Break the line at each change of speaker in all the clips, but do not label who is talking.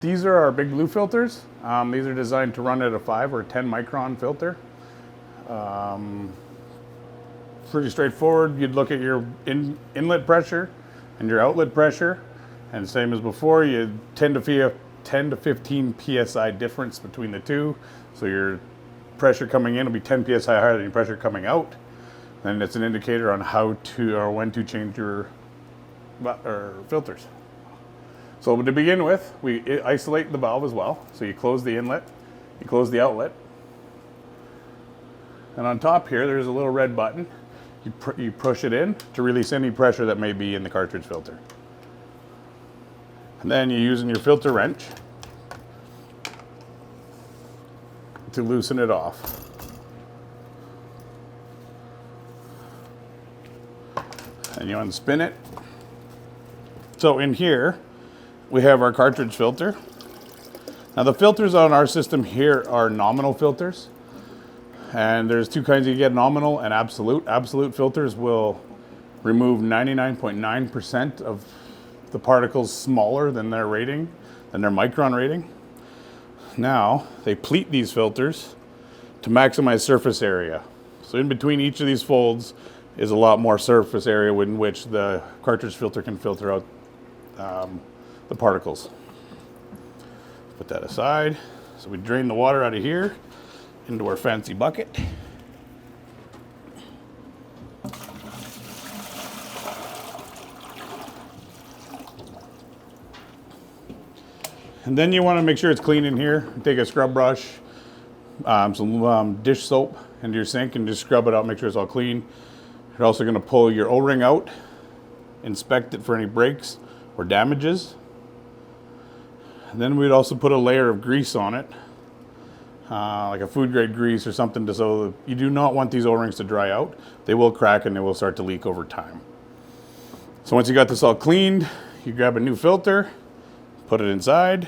These are our big blue filters. These are designed to run at a 5 or 10 micron filter. Pretty straightforward. You'd look at your inlet pressure and your outlet pressure, and same as before, you 10 to 15 psi difference between the two. So your pressure coming in will be 10 psi higher than your pressure coming out. And it's an indicator on how to or when to change your filters. So to begin with, we isolate the valve as well. So you close the inlet, you close the outlet. And on top here, there's a little red button. You push it in to release any pressure that may be in the cartridge filter. And then you're using your filter wrench to loosen it off. And you unspin it. So in here, we have our cartridge filter. Now the filters on our system here are nominal filters. And there's two kinds. You get nominal and absolute. Absolute filters will remove 99.9% of the particles smaller than their rating, than their micron rating. Now, they pleat these filters to maximize surface area. So in between each of these folds is a lot more surface area in which the cartridge filter can filter out the particles. Put that aside. So we drain the water out of here into our fancy bucket. And then you want to make sure it's clean in here. Take a scrub brush, some dish soap into your sink and just scrub it out, make sure it's all clean. You're also going to pull your O-ring out, inspect it for any breaks or damages. And then we'd also put a layer of grease on it, like a food grade grease or something, so you do not want these O-rings to dry out. They will crack and they will start to leak over time. So once you got this all cleaned, you grab a new filter, put it inside,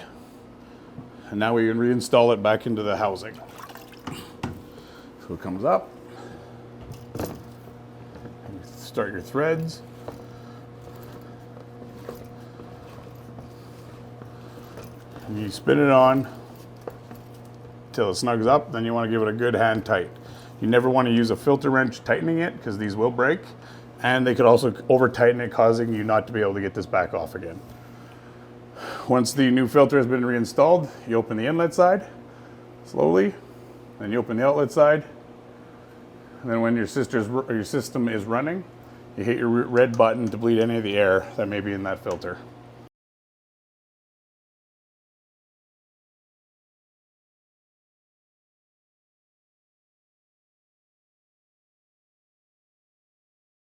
and now we can reinstall it back into the housing. So it comes up. Start your threads. And you spin it on till it snugs up, then you want to give it a good hand tight. You never want to use a filter wrench tightening it because these will break, and they could also over tighten it, causing you not to be able to get this back off again. Once the new filter has been reinstalled, you open the inlet side slowly, then you open the outlet side, and then when your system is running, you hit your red button to bleed any of the air that may be in that filter.